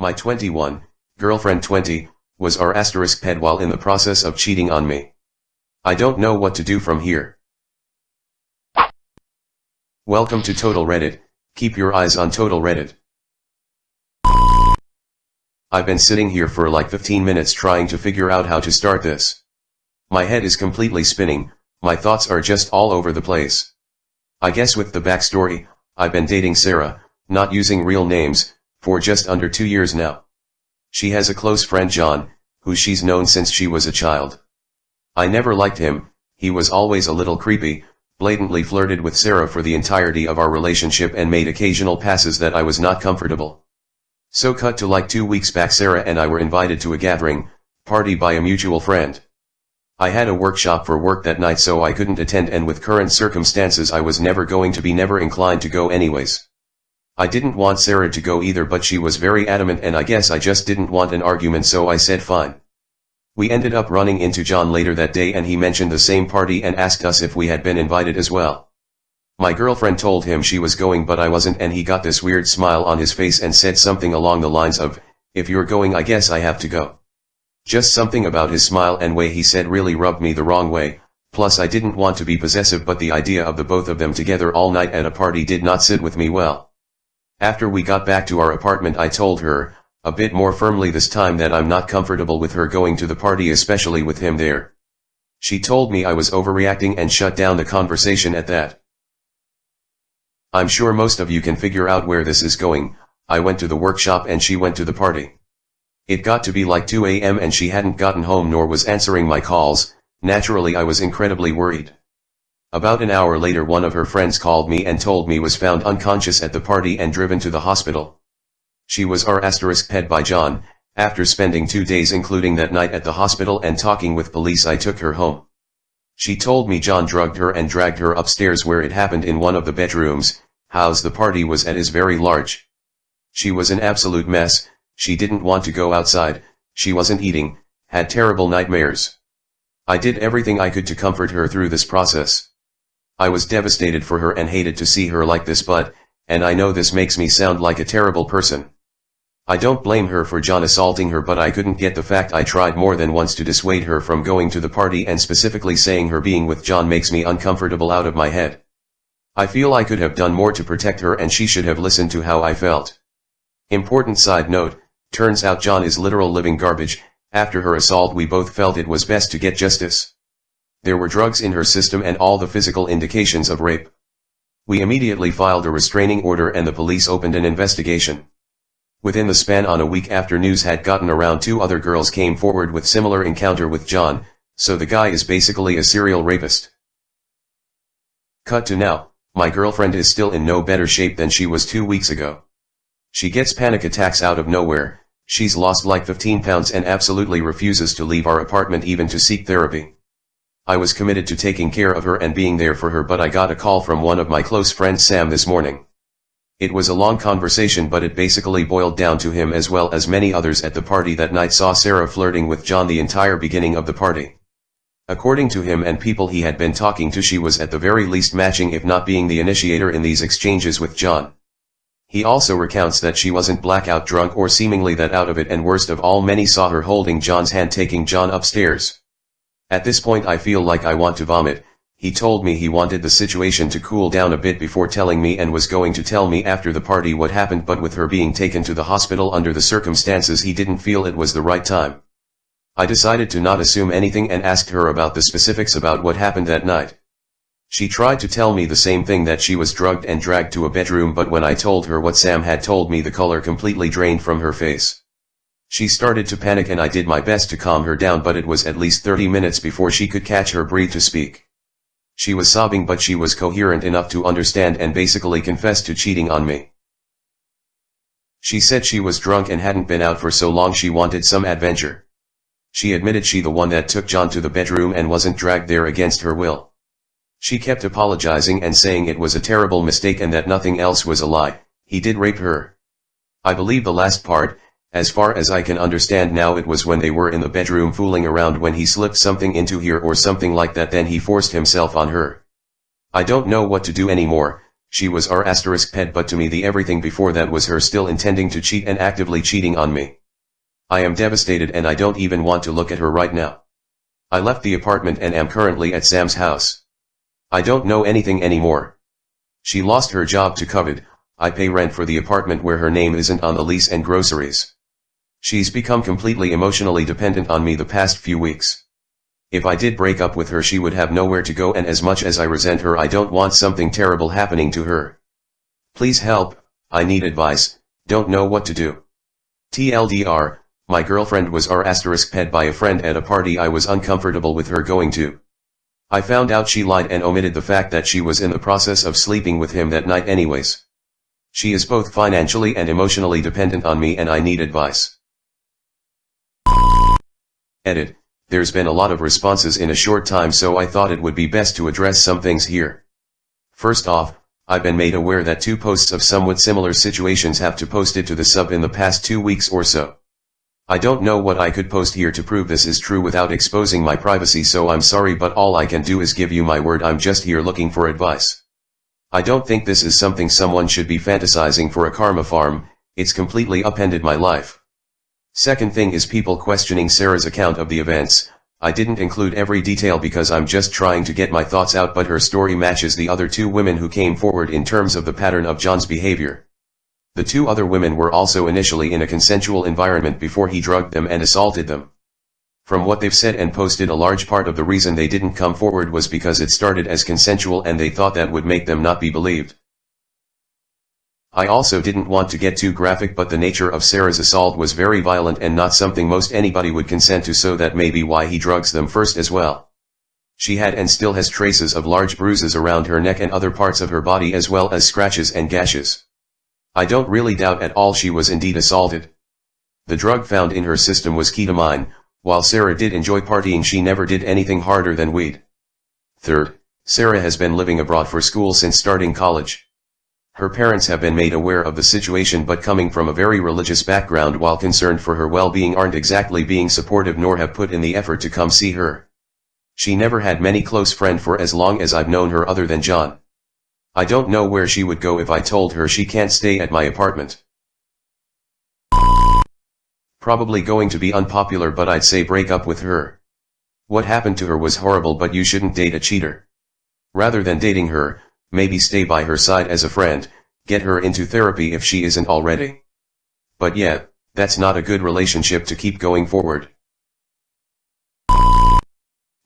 My 21, girlfriend 20, was r***ped while in the process of cheating on me. I don't know what to do from here. Welcome to Total Reddit, keep your eyes on Total Reddit. I've been sitting here for like 15 minutes trying to figure out how to start this. My head is completely spinning, my thoughts are just all over the place. I guess with the backstory, I've been dating Sarah, not using real names, for just under 2 years now. She has a close friend John, who she's known since she was a child. I never liked him, he was always a little creepy, blatantly flirted with Sarah for the entirety of our relationship and made occasional passes that I was not comfortable. So cut to like 2 weeks back, Sarah and I were invited to a gathering, party by a mutual friend. I had a workshop for work that night so I couldn't attend, and with current circumstances I was never inclined to go anyways. I didn't want Sarah to go either, but she was very adamant and I guess I just didn't want an argument, so I said fine. We ended up running into John later that day and he mentioned the same party and asked us if we had been invited as well. My girlfriend told him she was going but I wasn't, and he got this weird smile on his face and said something along the lines of, "If you're going I guess I have to go." Just something about his smile and way he said really rubbed me the wrong way, plus I didn't want to be possessive, but the idea of the both of them together all night at a party did not sit with me well. After we got back to our apartment I told her, a bit more firmly this time, that I'm not comfortable with her going to the party, especially with him there. She told me I was overreacting and shut down the conversation at that. I'm sure most of you can figure out where this is going. I went to the workshop and she went to the party. It got to be like 2 a.m. and she hadn't gotten home nor was answering my calls. Naturally I was incredibly worried. About an hour later one of her friends called me and told me was found unconscious at the party and driven to the hospital. She was r***ped by John. After spending 2 days including that night at the hospital and talking with police, I took her home. She told me John drugged her and dragged her upstairs where it happened in one of the bedrooms. House the party was at is very large. She was an absolute mess, she didn't want to go outside, she wasn't eating, had terrible nightmares. I did everything I could to comfort her through this process. I was devastated for her and hated to see her like this, and I know this makes me sound like a terrible person. I don't blame her for John assaulting her, but I couldn't get the fact I tried more than once to dissuade her from going to the party, and specifically saying her being with John makes me uncomfortable out of my head. I feel I could have done more to protect her and she should have listened to how I felt. Important side note, turns out John is literal living garbage. After her assault we both felt it was best to get justice. There were drugs in her system and all the physical indications of rape. We immediately filed a restraining order and the police opened an investigation. Within the span on a week after news had gotten around, 2 other girls came forward with similar encounter with John, so the guy is basically a serial rapist. Cut to now, my girlfriend is still in no better shape than she was 2 weeks ago. She gets panic attacks out of nowhere, she's lost like 15 pounds and absolutely refuses to leave our apartment even to seek therapy. I was committed to taking care of her and being there for her, but I got a call from one of my close friends, Sam, this morning. It was a long conversation, but it basically boiled down to him as well as many others at the party that night saw Sarah flirting with John the entire beginning of the party. According to him and people he had been talking to, she was at the very least matching if not being the initiator in these exchanges with John. He also recounts that she wasn't blackout drunk or seemingly that out of it, and worst of all, many saw her holding John's hand taking John upstairs. At this point I feel like I want to vomit. He told me he wanted the situation to cool down a bit before telling me and was going to tell me after the party what happened, but with her being taken to the hospital under the circumstances he didn't feel it was the right time. I decided to not assume anything and asked her about the specifics about what happened that night. She tried to tell me the same thing, that she was drugged and dragged to a bedroom, but when I told her what Sam had told me, the color completely drained from her face. She started to panic and I did my best to calm her down, but it was at least 30 minutes before she could catch her breath to speak. She was sobbing, but she was coherent enough to understand and basically confessed to cheating on me. She said she was drunk and hadn't been out for so long she wanted some adventure. She admitted she the one that took John to the bedroom and wasn't dragged there against her will. She kept apologizing and saying it was a terrible mistake and that nothing else was a lie, he did rape her. I believe the last part. As far as I can understand now, it was when they were in the bedroom fooling around when he slipped something into here or something like that, then he forced himself on her. I don't know what to do anymore. She was r asterisk pet, but to me the everything before that was her still intending to cheat and actively cheating on me. I am devastated and I don't even want to look at her right now. I left the apartment and am currently at Sam's house. I don't know anything anymore. She lost her job to COVID, I pay rent for the apartment where her name isn't on the lease and groceries. She's become completely emotionally dependent on me the past few weeks. If I did break up with her she would have nowhere to go, and as much as I resent her I don't want something terrible happening to her. Please help, I need advice, don't know what to do. TLDR, my girlfriend was r asterisk pet by a friend at a party I was uncomfortable with her going to. I found out she lied and omitted the fact that she was in the process of sleeping with him that night anyways. She is both financially and emotionally dependent on me and I need advice. Edit. There's been a lot of responses in a short time, so I thought it would be best to address some things here. First off, I've been made aware that 2 posts of somewhat similar situations have to posted to the sub in the past 2 weeks or so. I don't know what I could post here to prove this is true without exposing my privacy, so I'm sorry, but all I can do is give you my word. I'm just here looking for advice. I don't think this is something someone should be fantasizing for a karma farm, it's completely upended my life. Second thing is people questioning Sarah's account of the events. I didn't include every detail because I'm just trying to get my thoughts out, but her story matches the other 2 women who came forward in terms of the pattern of John's behavior. The 2 other women were also initially in a consensual environment before he drugged them and assaulted them. From what they've said and posted, a large part of the reason they didn't come forward was because it started as consensual and they thought that would make them not be believed. I also didn't want to get too graphic, but the nature of Sarah's assault was very violent and not something most anybody would consent to, so that may be why he drugs them first as well. She had and still has traces of large bruises around her neck and other parts of her body, as well as scratches and gashes. I don't really doubt at all she was indeed assaulted. The drug found in her system was ketamine. While Sarah did enjoy partying, she never did anything harder than weed. Third, Sarah has been living abroad for school since starting college. Her parents have been made aware of the situation, but coming from a very religious background, while concerned for her well-being, aren't exactly being supportive nor have put in the effort to come see her. She never had many close friends for as long as I've known her other than John. I don't know where she would go if I told her she can't stay at my apartment. Probably going to be unpopular, but I'd say break up with her. What happened to her was horrible, but you shouldn't date a cheater. Rather than dating her, maybe stay by her side as a friend, get her into therapy if she isn't already. But yeah, that's not a good relationship to keep going forward.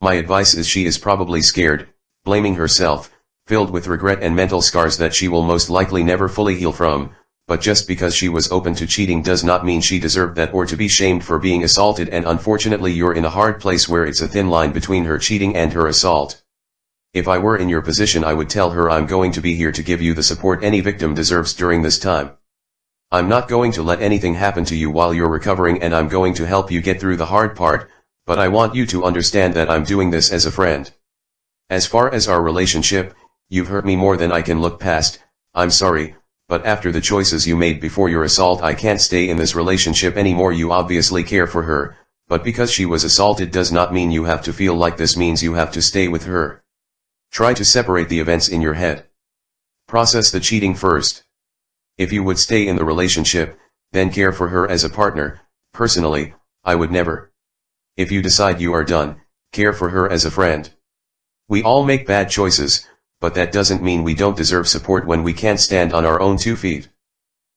My advice is she is probably scared, blaming herself, filled with regret and mental scars that she will most likely never fully heal from, but just because she was open to cheating does not mean she deserved that or to be shamed for being assaulted, and unfortunately you're in a hard place where it's a thin line between her cheating and her assault. If I were in your position I would tell her I'm going to be here to give you the support any victim deserves during this time. I'm not going to let anything happen to you while you're recovering, and I'm going to help you get through the hard part, but I want you to understand that I'm doing this as a friend. As far as our relationship, you've hurt me more than I can look past. I'm sorry, but after the choices you made before your assault I can't stay in this relationship anymore. You obviously care for her, but because she was assaulted does not mean you have to feel like this means you have to stay with her. Try to separate the events in your head. Process the cheating first. If you would stay in the relationship, then care for her as a partner. Personally, I would never. If you decide you are done, care for her as a friend. We all make bad choices, but that doesn't mean we don't deserve support when we can't stand on our own 2 feet.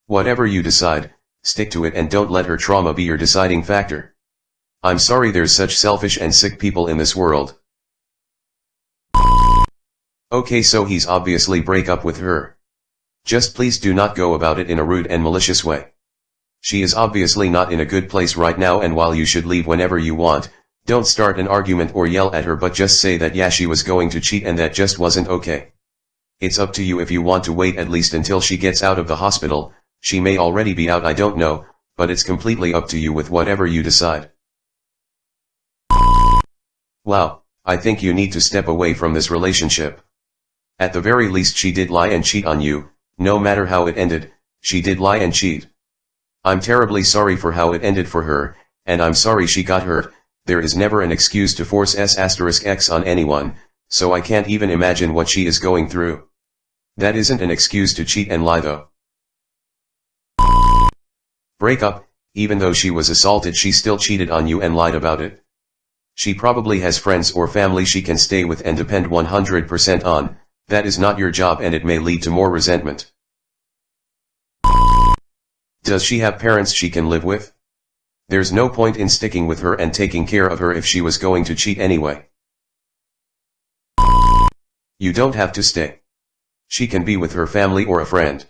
Whatever you decide, stick to it and don't let her trauma be your deciding factor. I'm sorry there's such selfish and sick people in this world. Okay, so he's obviously break up with her. Just please do not go about it in a rude and malicious way. She is obviously not in a good place right now, and while you should leave whenever you want, don't start an argument or yell at her, but just say that yeah, she was going to cheat and that just wasn't okay. It's up to you if you want to wait at least until she gets out of the hospital. She may already be out, I don't know, but it's completely up to you with whatever you decide. Wow, I think you need to step away from this relationship. At the very least she did lie and cheat on you. No matter how it ended, she did lie and cheat. I'm terribly sorry for how it ended for her, and I'm sorry she got hurt. There is never an excuse to force S**X on anyone, so I can't even imagine what she is going through. That isn't an excuse to cheat and lie though. Break up, even though she was assaulted she still cheated on you and lied about it. She probably has friends or family she can stay with and depend 100% on. That is not your job and it may lead to more resentment. Does she have parents she can live with? There's no point in sticking with her and taking care of her if she was going to cheat anyway. You don't have to stay. She can be with her family or a friend.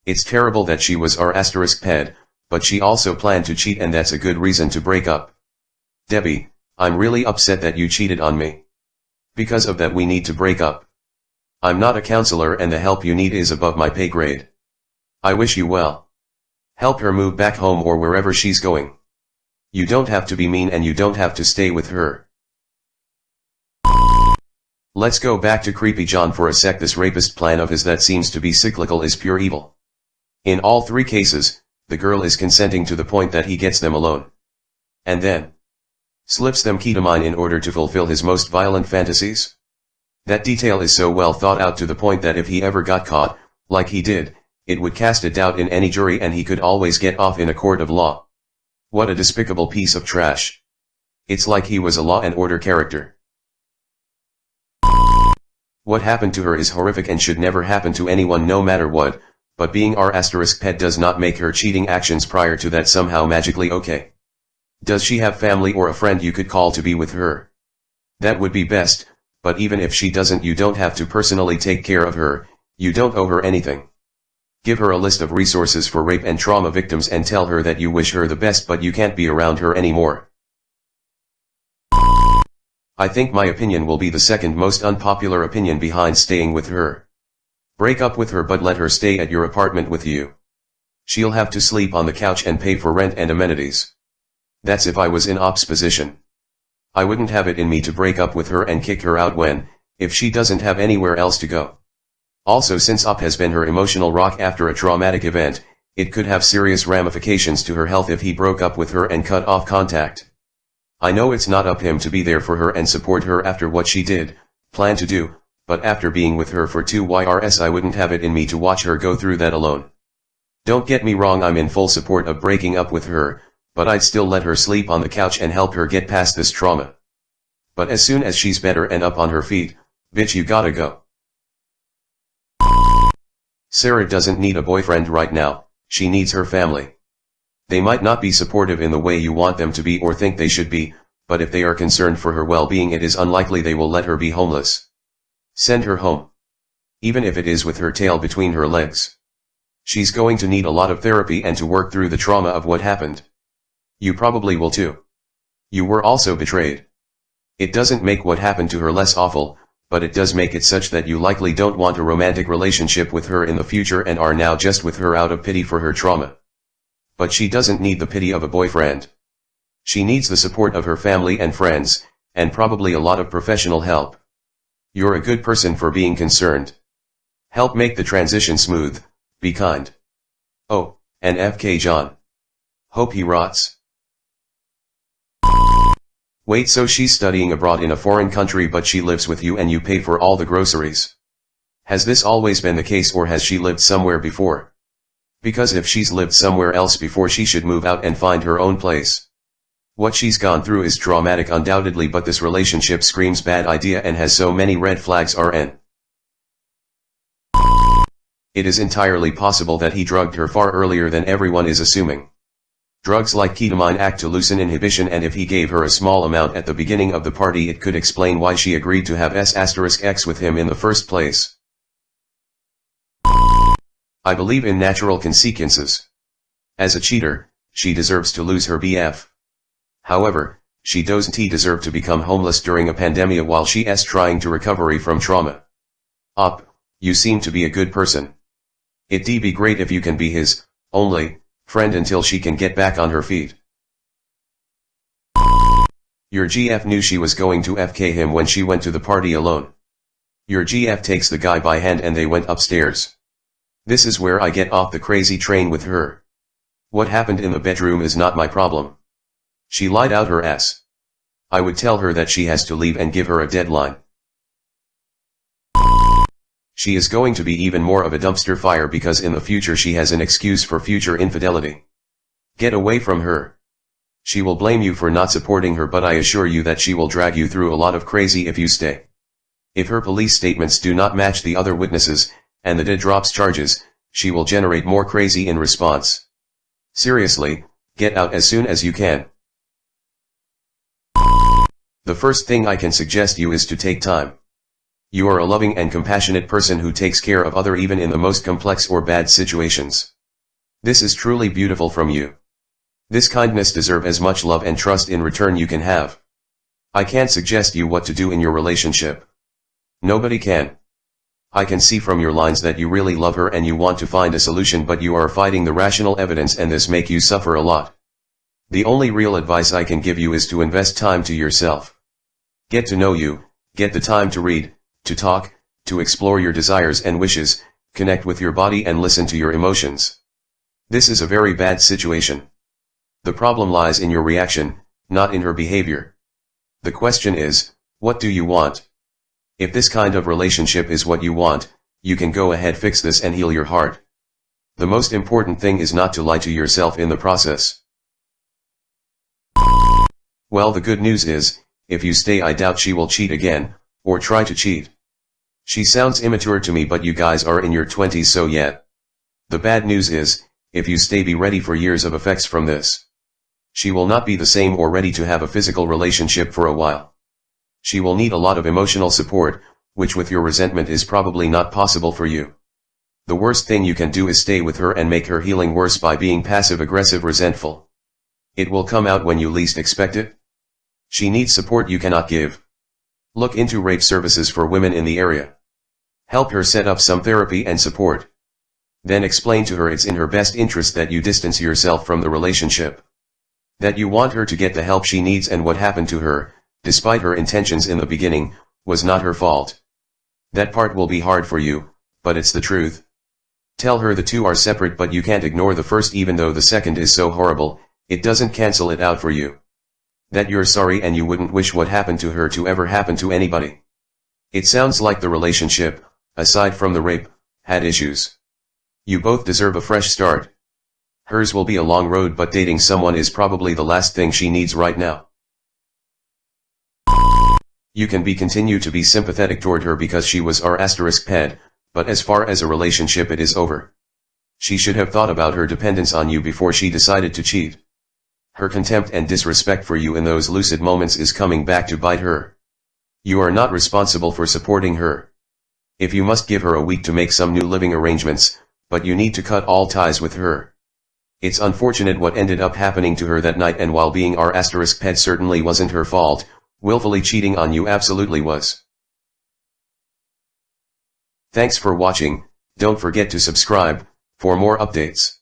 It's terrible that she was our ped, but she also planned to cheat and that's a good reason to break up. Debbie, I'm really upset that you cheated on me. Because of that we need to break up. I'm not a counselor and the help you need is above my pay grade. I wish you well. Help her move back home or wherever she's going. You don't have to be mean and you don't have to stay with her. Let's go back to Creepy John for a sec. This rapist plan of his that seems to be cyclical is pure evil. In all three cases, the girl is consenting to the point that he gets them alone. And then slips them ketamine in order to fulfill his most violent fantasies. That detail is so well thought out to the point that if he ever got caught, like he did, it would cast a doubt in any jury and he could always get off in a court of law. What a despicable piece of trash. It's like he was a Law and Order character. What happened to her is horrific and should never happen to anyone no matter what, but being our pet does not make her cheating actions prior to that somehow magically okay. Does she have family or a friend you could call to be with her? That would be best, but even if she doesn't you don't have to personally take care of her, you don't owe her anything. Give her a list of resources for rape and trauma victims and tell her that you wish her the best but you can't be around her anymore. I think my opinion will be the second most unpopular opinion behind staying with her. Break up with her but let her stay at your apartment with you. She'll have to sleep on the couch and pay for rent and amenities. That's if I was in Op's position. I wouldn't have it in me to break up with her and kick her out if she doesn't have anywhere else to go. Also since Op has been her emotional rock after a traumatic event, it could have serious ramifications to her health if he broke up with her and cut off contact. I know it's not up him to be there for her and support her after what she plan to do, but after being with her for 2 years I wouldn't have it in me to watch her go through that alone. Don't get me wrong, I'm in full support of breaking up with her, but I'd still let her sleep on the couch and help her get past this trauma. But as soon as she's better and up on her feet, bitch you gotta go. Sarah doesn't need a boyfriend right now, she needs her family. They might not be supportive in the way you want them to be or think they should be, but if they are concerned for her well-being it is unlikely they will let her be homeless. Send her home. Even if it is with her tail between her legs. She's going to need a lot of therapy and to work through the trauma of what happened. You probably will too. You were also betrayed. It doesn't make what happened to her less awful, but it does make it such that you likely don't want a romantic relationship with her in the future and are now just with her out of pity for her trauma. But she doesn't need the pity of a boyfriend. She needs the support of her family and friends, and probably a lot of professional help. You're a good person for being concerned. Help make the transition smooth, be kind. Oh, and FK John. Hope he rots. Wait, so she's studying abroad in a foreign country but she lives with you and you pay for all the groceries. Has this always been the case or has she lived somewhere before? Because if she's lived somewhere else before she should move out and find her own place. What she's gone through is traumatic undoubtedly, but this relationship screams bad idea and has so many red flags. RN. It is entirely possible that he drugged her far earlier than everyone is assuming. Drugs like ketamine act to loosen inhibition, and if he gave her a small amount at the beginning of the party it could explain why she agreed to have S*X with him in the first place. I believe in natural consequences. As a cheater, she deserves to lose her BF. However, she doesn't deserve to become homeless during a pandemic while she's trying to recover from trauma. Op, you seem to be a good person. It'd be great if you can be his only friend until she can get back on her feet. Your GF knew she was going to FK him when she went to the party alone. Your GF takes the guy by hand and they went upstairs. This is where I get off the crazy train with her. What happened in the bedroom is not my problem. She lied out her ass. I would tell her that she has to leave and give her a deadline. She is going to be even more of a dumpster fire because in the future she has an excuse for future infidelity. Get away from her. She will blame you for not supporting her, but I assure you that she will drag you through a lot of crazy if you stay. If her police statements do not match the other witnesses, and the DA drops charges, she will generate more crazy in response. Seriously, get out as soon as you can. The first thing I can suggest you is to take time. You are a loving and compassionate person who takes care of others even in the most complex or bad situations. This is truly beautiful from you. This kindness deserves as much love and trust in return you can have. I can't suggest you what to do in your relationship. Nobody can. I can see from your lines that you really love her and you want to find a solution, but you are fighting the rational evidence and this make you suffer a lot. The only real advice I can give you is to invest time to yourself. Get to know you, get the time to read, to talk, to explore your desires and wishes, connect with your body and listen to your emotions. This is a very bad situation. The problem lies in your reaction, not in her behavior. The question is, what do you want? If this kind of relationship is what you want, you can go ahead, fix this and heal your heart. The most important thing is not to lie to yourself in the process. Well, the good news is, if you stay, I doubt she will cheat again, or try to cheat. She sounds immature to me, but you guys are in your 20s, so yeah. The bad news is, if you stay, be ready for years of effects from this. She will not be the same or ready to have a physical relationship for a while. She will need a lot of emotional support, which with your resentment is probably not possible for you. The worst thing you can do is stay with her and make her healing worse by being passive-aggressive, resentful. It will come out when you least expect it. She needs support you cannot give. Look into rape services for women in the area. Help her set up some therapy and support. Then explain to her it's in her best interest that you distance yourself from the relationship. That you want her to get the help she needs, and what happened to her, despite her intentions in the beginning, was not her fault. That part will be hard for you, but it's the truth. Tell her the two are separate, but you can't ignore the first even though the second is so horrible, it doesn't cancel it out for you. That you're sorry and you wouldn't wish what happened to her to ever happen to anybody. It sounds like the relationship, aside from the rape, had issues. You both deserve a fresh start. Hers will be a long road, but dating someone is probably the last thing she needs right now. You can continue to be sympathetic toward her because she was r*ped, but as far as a relationship, it is over. She should have thought about her dependence on you before she decided to cheat. Her contempt and disrespect for you in those lucid moments is coming back to bite her. You are not responsible for supporting her. If you must, give her a week to make some new living arrangements, but you need to cut all ties with her. It's unfortunate what ended up happening to her that night, and while being r*ped certainly wasn't her fault, willfully cheating on you absolutely was. Thanks for watching. Don't forget to subscribe for more updates.